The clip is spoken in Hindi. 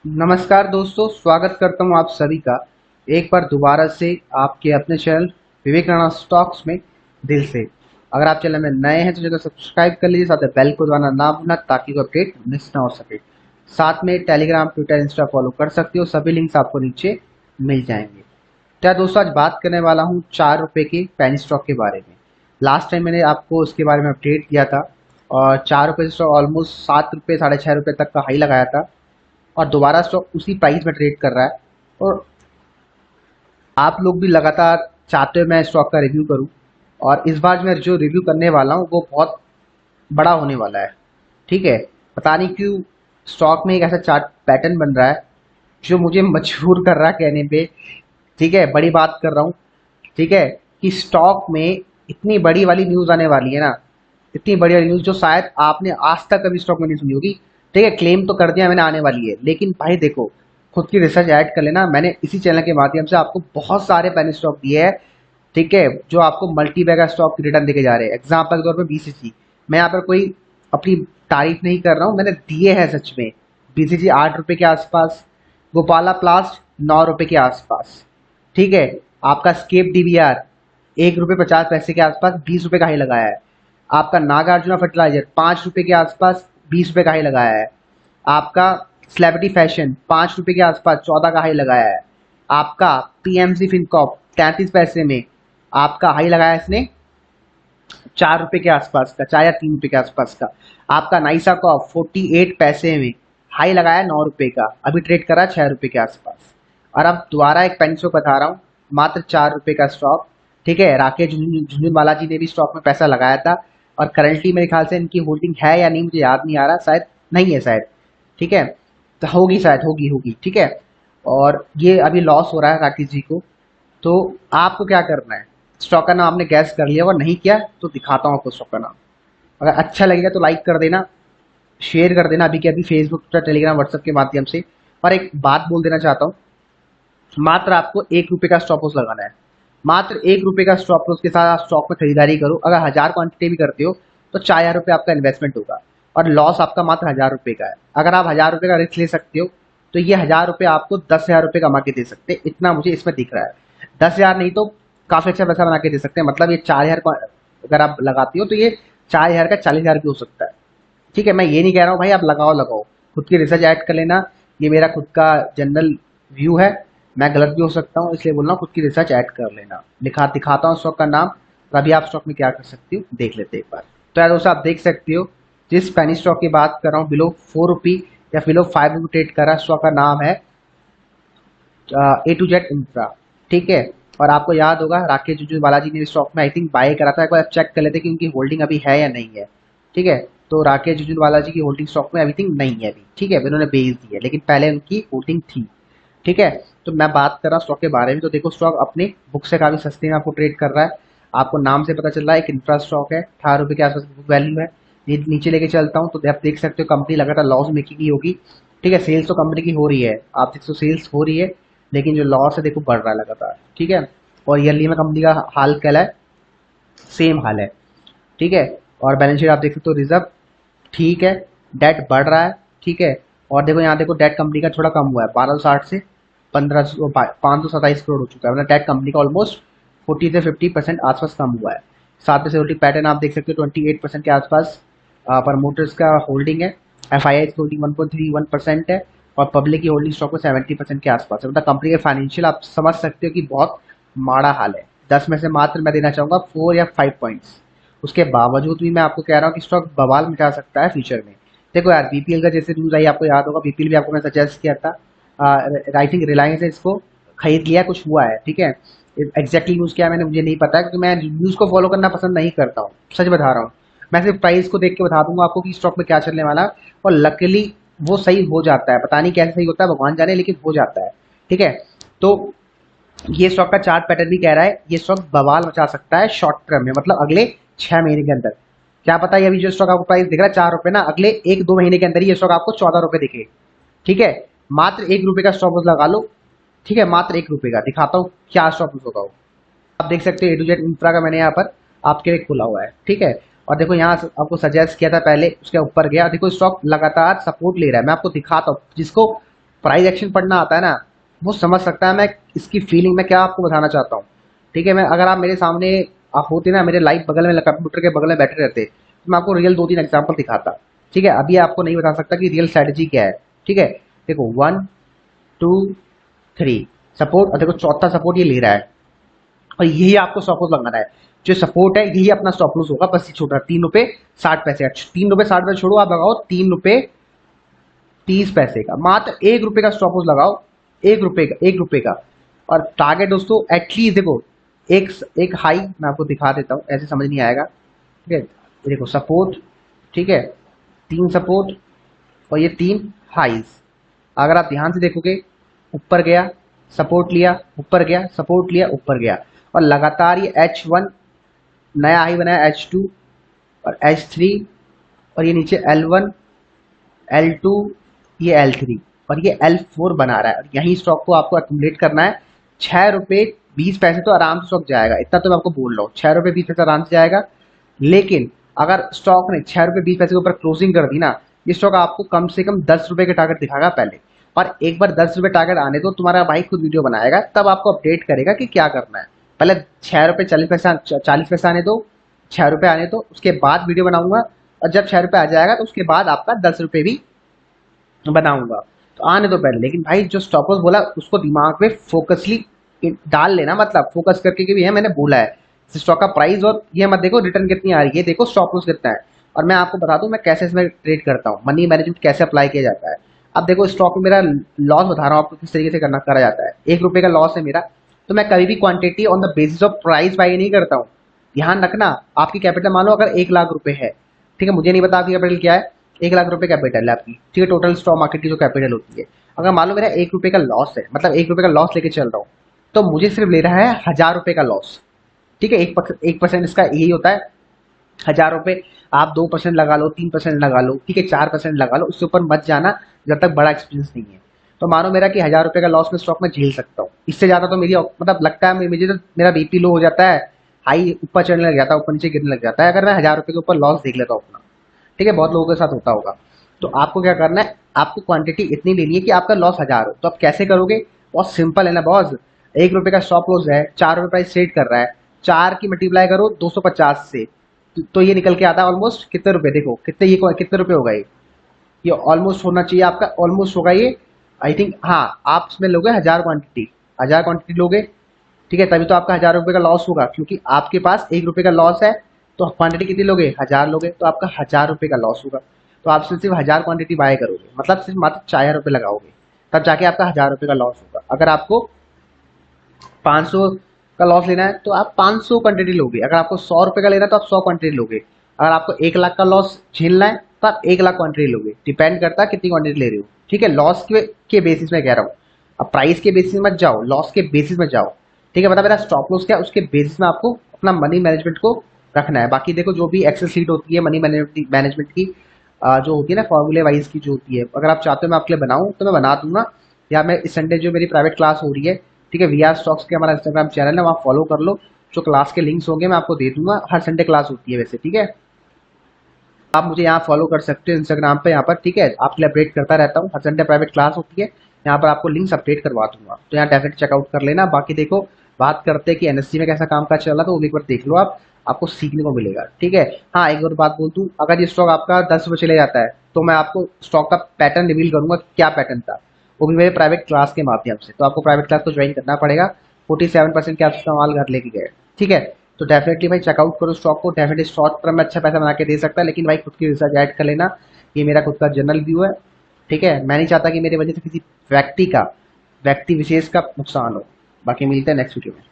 नमस्कार दोस्तों, स्वागत करता हूं आप सभी का एक बार दोबारा से आपके अपने चैनल विवेक राणा स्टॉक्स में दिल से। अगर आप चैनल में नए हैं तो चैनल सब्सक्राइब कर लीजिए, साथ में बेल को दबाना ना भूलना ताकि कोई अपडेट मिस ना हो सके। साथ में टेलीग्राम, ट्विटर, इंस्टा फॉलो कर सकते हो, सभी लिंक्स आपको नीचे मिल जाएंगे। क्या दोस्तों, आज बात करने वाला हूँ 4 रुपए के पेनी स्टॉक के बारे में। लास्ट टाइम मैंने आपको उसके बारे में अपडेट किया था और 4 रुपए से स्टॉक ऑलमोस्ट 7 रुपए, 6.5 रुपए तक का हाई लगाया था और दोबारा स्टॉक उसी प्राइस में ट्रेड कर रहा है। और आप लोग भी लगातार चाहते हो मैं स्टॉक का रिव्यू करूं, और इस बार मैं जो रिव्यू करने वाला हूं वो बहुत बड़ा होने वाला है। ठीक है, पता नहीं क्यों स्टॉक में एक ऐसा चार्ट पैटर्न बन रहा है जो मुझे मजबूर कर रहा है कहने पे। ठीक है, बड़ी बात कर रहा हूँ। ठीक है, कि स्टॉक में इतनी बड़ी वाली न्यूज आने वाली है ना, इतनी बड़ी वाली न्यूज जो शायद आपने आज तक कभी स्टॉक में नहीं सुनी होगी। ठीक है, क्लेम तो कर दिया मैंने आने वाली है, लेकिन भाई देखो, खुद की रिसर्च ऐड कर लेना। मैंने इसी चैनल के माध्यम से आपको बहुत सारे पेनी स्टॉक दिए हैं। ठीक है, जो आपको मल्टी बैगर स्टॉक की रिटर्न देके जा रहे हैं। एग्जाम्पल के तौर पर बीसीजी, मैं यहाँ पर कोई अपनी तारीफ नहीं कर रहा हूँ, मैंने दिए हैं सच में। बीसीजी 8 रुपए के आसपास, गोपाला प्लास्ट 9 रुपए के आसपास। ठीक है, आपका स्केप डीवीआर 1 रुपए 50 पैसे के आसपास 20 रुपए का हाई लगाया है। आपका नागार्जुना फर्टिलाइजर 5 रुपए के आसपास 20 रुपए का हाई लगाया है। आपका सेलेब्रिटी फैशन 5 रुपए के आसपास 14 का हाई लगाया है। आपका पीएमसी फिनकॉप 33 पैसे में आपका हाई लगाया है इसने 4 रुपए के आसपास का, 4 या 3 रुपए के आसपास का। आपका नाइसा कॉप 48 पैसे में हाई लगाया 9 रुपए का, अभी ट्रेड करा 6 रुपए के आसपास। और अब दोबारा एक पेनी स्टॉक बता रहा हूँ, मात्र 4 रुपए का स्टॉक। ठीक है, राकेश झुंझुनवाला जी ने भी स्टॉक में पैसा लगाया था और करंटली मेरे ख्याल से इनकी होल्डिंग है या नहीं मुझे याद नहीं आ रहा, शायद नहीं है शायद। ठीक है, तो होगी शायद, होगी होगी। ठीक है, और ये अभी लॉस हो रहा है राकेश जी को। तो आपको क्या करना है, स्टॉक का नाम आपने गैस कर लिया और नहीं किया तो दिखाता हूँ आपको स्टॉक का नाम। अगर अच्छा लगेगा तो लाइक कर देना, शेयर कर देना अभी के अभी फेसबुक, ट्विटर, टेलीग्राम, व्हाट्सएप के माध्यम से। और एक बात बोल देना चाहता हूँ, मात्र आपको 1 रुपए का स्टॉप लॉस लगाना है। मात्र 1 रुपए का स्टॉप लॉस के साथ आप स्टॉक में खरीदारी करो। अगर 1000 क्वांटिटी भी करते हो तो 4 हजार रुपये आपका इन्वेस्टमेंट होगा और लॉस आपका मात्र 1000 रुपये का है। अगर आप 1000 रुपये का रिस्क ले सकते हो तो ये 1000 रुपये आपको 10 हजार रुपये कमा के दे सकते हैं, इतना मुझे इसमें दिख रहा है। 10 हजार नहीं तो काफी अच्छा पैसा बना के दे सकते हैं। मतलब ये 4 हजार अगर आप लगाती हो तो ये 4 हजार का 40 हजार भी हो सकता है। ठीक है, मैं ये नहीं कह रहा हूँ भाई आप लगाओ लगाओ, खुद की रिसर्च ऐड कर लेना। ये मेरा खुद का जनरल व्यू है, मैं गलत भी हो सकता हूँ, इसलिए बोल रहा हूँ खुद की रिसर्च ऐड कर लेना। दिखाता हूँ स्टॉक का नाम और अभी आप स्टॉक में क्या कर सकती हो देख लेते एक बार। तो यार दोस्तों, आप देख सकते हो जिस पेनी स्टॉक की बात कर रहा हूँ, बिलो 4 रुपी या बिलो 5 रुपी ट्रेड कर रहा है, स्टॉक का नाम है A to Z इंफ्रा। ठीक है, और आपको याद होगा राकेश जुजू बालाजी ने स्टॉक में आई थिंक बाय करा था। एक बार चेक कर लेते कि उनकी होल्डिंग अभी है या नहीं है। ठीक है, तो राकेश जुजूनवाला जी की होल्डिंग स्टॉक में अभी थिंक नहीं है अभी। ठीक है, उन्होंने बेच दी है, लेकिन पहले उनकी होल्डिंग थी। ठीक है, तो मैं बात कर रहा हूँ स्टॉक के बारे में। तो देखो, स्टॉक अपने बुक से काफी सस्ते में आपको ट्रेड कर रहा है। आपको नाम से पता चल रहा है एक इंफ्रा स्टॉक है, 18 रुपए के आसपास बुक वैल्यू है। नीचे लेके चलता हूँ तो आप देख सकते हो कंपनी लगातार लॉस मेकिंग ही होगी। ठीक है, सेल्स तो कंपनी की हो रही है, आप देख सकते हो सेल्स हो रही है, लेकिन जो लॉस है देखो बढ़ रहा है लगातार। ठीक है, और ईयरली में कंपनी का हाल क्या है, सेम हाल है। ठीक है, और बैलेंस शीट आप देख सकते हो, रिजर्व ठीक है, डेट बढ़ रहा है। ठीक है, और देखो यहाँ देखो डेट कंपनी का थोड़ा कम हुआ है, 1260 से 527 करोड़ हो चुका है। मतलब डेट कंपनी का ऑलमोस्ट 40 से 50% आसपास कम हुआ है। साथ में से होल्डिंग पैटर्न आप देख सकते हो 28% के आसपास प्रमोटर्स का होल्डिंग है। एफ आई आई की होल्डिंग 1.31% है और पब्लिक की होल्डिंग स्टॉक में 70% के आसपास है। मतलब कंपनी के फाइनेंशियल आप समझ सकते हो कि बहुत माड़ा हाल है। 10 में से मात्र मैं देना चाहूंगा 4 या 5 पॉइंट्स। उसके बावजूद भी मैं आपको कह रहा हूँ कि स्टॉक बवाल मिटा सकता है फ्यूचर में। देखो यार, बीपीएल का जैसे न्यूज आई आपको याद होगा, बीपीएल भी आपको मैं सजेस्ट किया था। आई थिंक रिलायंस ने इसको खरीद लिया, कुछ हुआ है। ठीक है, एग्जैक्टली न्यूज क्या है मैंने मुझे नहीं पता, क्योंकि मैं न्यूज को फॉलो करना पसंद नहीं करता हूँ, सच बता रहा हूँ। मैं सिर्फ प्राइस को देख के बता दूंगा आपको कि स्टॉक में क्या चलने वाला है, और लकीली वो सही हो जाता है। पता नहीं कैसे सही होता है, भगवान जाने, लेकिन हो जाता है। ठीक है, तो ये स्टॉक का चार्ट पैटर्न भी कह रहा है ये स्टॉक बवाल मचा सकता है शॉर्ट टर्म में, मतलब अगले 6 महीने के अंदर। क्या पता है अभी जो स्टॉक आपको प्राइस दिख रहा है 4 रुपए ना, अगले 1-2 महीने के अंदर ही ये स्टॉक आपको 14 रुपए दिखे। ठीक है, मात्र 1 रुपए का स्टॉप लॉस लगा लो। ठीक है, मात्र 1 रुपए का दिखाता हूँ क्या स्टॉप लॉस होगा वो। आप देख सकते हो A to Z इंफ्रा का मैंने यहाँ पर आपके लिए खोला हुआ है। ठीक है, और देखो यहाँ आपको सजेस्ट किया था पहले, उसके ऊपर गया, देखो स्टॉक लगातार सपोर्ट ले रहा है। मैं आपको दिखाता हूँ, जिसको प्राइस एक्शन पढ़ना आता है ना, वो समझ सकता है मैं इसकी फीलिंग में क्या आपको बताना चाहता हूँ। ठीक है, मैं अगर आप मेरे सामने आप होते ना, मेरे लाइव बगल में कंप्यूटर के बगल में बैठे रहते, तो मैं आपको रियल 2-3 एग्जाम्पल दिखाता। ठीक है, अभी आपको नहीं बता सकता कि रियल स्ट्रेटेजी क्या है। ठीक है, देखो 1 2 3 सपोर्ट, और देखो चौथा सपोर्ट ये ले रहा है, और यही आपको स्टॉप लॉस लगाना है। जो सपोर्ट है यही अपना स्टॉप लॉस होगा, बस ये छोटा 3 रुपए 60 पैसे। 3 रुपए 60 पैसे छोड़ो, आप लगाओ 3 रुपए 30 पैसे का, मात्र 1 रुपए का स्टॉप लॉस लगाओ। 1 रुपए का और टारगेट दोस्तों एटलीस्ट देखो, एक एक हाई मैं आपको दिखा देता हूँ, ऐसे समझ नहीं आएगा। ठीक है, ये देखो सपोर्ट, ठीक है 3 सपोर्ट और ये 3 हाइज। अगर आप ध्यान से देखोगे, ऊपर गया सपोर्ट लिया, ऊपर गया सपोर्ट लिया, ऊपर गया, और लगातार ये H1 नया हाई बनाया, H2 और H3, और ये नीचे L1 L2 ये L3 और ये L4 बना रहा है। और यही स्टॉक को आपको एक्यूमुलेट करना है। 6 रुपए 20 पैसे तो आराम से स्टॉक जाएगा, इतना तो मैं आपको बोल रहा हूँ। 6 रुपए 20 पैसे आराम से जाएगा। लेकिन अगर स्टॉक ने 6 रुपए 20 पैसे के ऊपर क्लोजिंग कर दी ना, ये स्टॉक आपको कम से कम 10 रुपए के टारगेट दिखाएगा पहले। और एक बार 10 रुपए टारगेट आने दो, तुम्हारा भाई खुद वीडियो बनाएगा, तब आपको अपडेट करेगा कि क्या करना है। पहले 6 रुपए 40 पैसे आने दो, 6 रुपए आने दो, उसके बाद वीडियो बनाऊंगा। और जब 6 रुपए आ जाएगा तो उसके बाद आपका 10 रुपए भी बनाऊंगा। तो आने दो पहले। लेकिन भाई जो स्टॉप लॉस बोला उसको दिमाग में फोकसली डाल लेना, मतलब फोकस करके कि भी है मैंने बोला है स्टॉक का प्राइस, और ये मत देखो रिटर्न कितनी आ रही है, देखो स्टॉप लॉस कितना है। और मैं आपको बता दूं मैं कैसे इसमें ट्रेड करता हूँ, मनी मैनेजमेंट कैसे अप्लाई किया जाता है। अब देखो स्टॉक में मेरा लॉस बता रहा हूँ आपको किस तरीके से करना करा जाता है। 1 रुपए का लॉस है मेरा, तो मैं कभी भी quantity on the basis of price by नहीं करता हूँ। ध्यान रखना, आपकी कैपिटल मान लो अगर 1 लाख रुपए है, ठीक है, मुझे नहीं पता आपकी कैपिटल क्या है, 1 लाख रुपए कैपिटल है आपकी, ठीक है, टोटल स्टॉक मार्केट की जो कैपिटल होती है। अगर मान लो मेरा 1 रुपए का लॉस है, मतलब 1 रुपए का लॉस लेके चल रहा हूँ, तो मुझे सिर्फ ले रहा है 1000 रुपए का लॉस। ठीक है, 1% इसका यही होता है। 1000 रुपए आप 2% लगा लो, 3% लगा लो, ठीक है, 4% लगा लो, उससे ऊपर मत जाना जब तक बड़ा एक्सपीरियंस नहीं है। तो मानो मेरा कि 1000 रुपए का लॉस में स्टॉक में झेल सकता हूँ, इससे ज्यादा तो मेरी मतलब लगता है मुझे तो मेरा बीपी लो हो जाता है, हाई ऊपर चढ़ने लग जाता है, ऊपर नीचे गिरने लग जाता है, अगर मैं 1000 रुपए के ऊपर लॉस देख लेता हूँ अपना। ठीक है, बहुत लोगों के साथ होता होगा। तो आपको क्या करना है, आपको क्वांटिटी इतनी लेनी है कि आपका लॉस 1000 हो। तो आप कैसे करोगे, बहुत सिंपल है ना बॉस। 1 रुपए का स्टॉप लॉस है, 4 रुपए प्राइस ट्रेड कर रहा है, 4 की मल्टीप्लाई करो 250 से, तो ये निकल के आता है ऑलमोस्ट कितने रुपए, देखो कितने, ये कितने रुपए होगा ये ऑलमोस्ट होना चाहिए आपका, ऑलमोस्ट होगा ये आई थिंक। हाँ, आप इसमें लोगे 1000 क्वांटिटी लोगे, ठीक है, तभी तो आपका 1000 रुपए का लॉस होगा, क्योंकि आपके पास 1 रुपए का लॉस है। तो क्वांटिटी कितनी लोगे, 1000 लोगे, तो आपका 1000 रुपए का लॉस होगा। तो आप सिर्फ 1000 क्वांटिटी बाय करोगे, मतलब सिर्फ मात्र 4000 रुपए लगाओगे, तब जाके आपका 1000 रुपए का लॉस होगा। अगर आपको 500 का लॉस लेना है तो आप 500 क्वांटिटी लोगे, अगर आपको 100 रुपए का लेना है तो आप 100 क्वांटिटी लोगे, अगर आपको 1 लाख का लॉस झेलना है तो आप 1 लाख क्वांटिटी लोगे। डिपेंड करता है कितनी क्वांटिटी ले रहे हो। ठीक है, लॉस के बेसिस में कह रहा हूँ, अब प्राइस के बेसिस मत जाओ, लॉस के बेसिस में जाओ। ठीक है, मतलब मेरा स्टॉप लॉस क्या है उसके बेसिस में आपको अपना मनी मैनेजमेंट को रखना है। बाकी देखो जो भी एक्सेल शीट होती है मनी मैनेजमेंट की, जो होती है ना फॉर्मूले वाइज की जो होती है, अगर आप चाहते हो मैं आपके लिए बनाऊं तो मैं बना दूंगा। या मैं इस संडे जो मेरी प्राइवेट क्लास हो रही है, ठीक है, वीआर स्टॉक्स के हमारा इंस्टाग्राम चैनल है, वहाँ फॉलो कर लो। जो क्लास के लिंक्स होंगे मैं आपको दे दूंगा, हर संडे क्लास होती है वैसे। ठीक है, आप मुझे यहाँ फॉलो कर सकते हो इंस्टाग्राम पे, यहाँ पर, ठीक है, आपके लिए अपडेट करता रहता हूँ, हर संडे प्राइवेट क्लास होती है, यहाँ पर आपको लिंक्स अपडेट करवा दूंगा, तो यहाँ डेफिनेट चेकआउट कर लेना। बाकी देखो बात करते हैं कि एनएससी में कैसा काम काज चल रहा है, तो वो भी एक बार देख लो आप, आपको सीखने को मिलेगा। ठीक है, हाँ एक और बात बोल दूँ, अगर ये स्टॉक आपका 10 रुपये चले जाता है तो मैं आपको स्टॉक का पैटर्न रिवील करूंगा, क्या पैटर्न था, वो भी मेरे प्राइवेट क्लास के माध्यम से। तो आपको प्राइवेट क्लास को ज्वाइन करना पड़ेगा। 47% के आप इस्तेमाल घर लेके गए। ठीक है, तो डेफिनेटली भाई चेकआउट करो स्टॉक को, डेफिनेटली शॉर्ट टर्म में अच्छा पैसा बना के दे सकता है, लेकिन भाई खुद की रिसर्च ऐड कर लेना। ये मेरा खुद का जनरल व्यू है। ठीक है, मैं नहीं चाहता कि मेरी वजह से किसी व्यक्ति विशेष का नुकसान हो। बाकी मिलते हैं नेक्स्ट वीडियो में।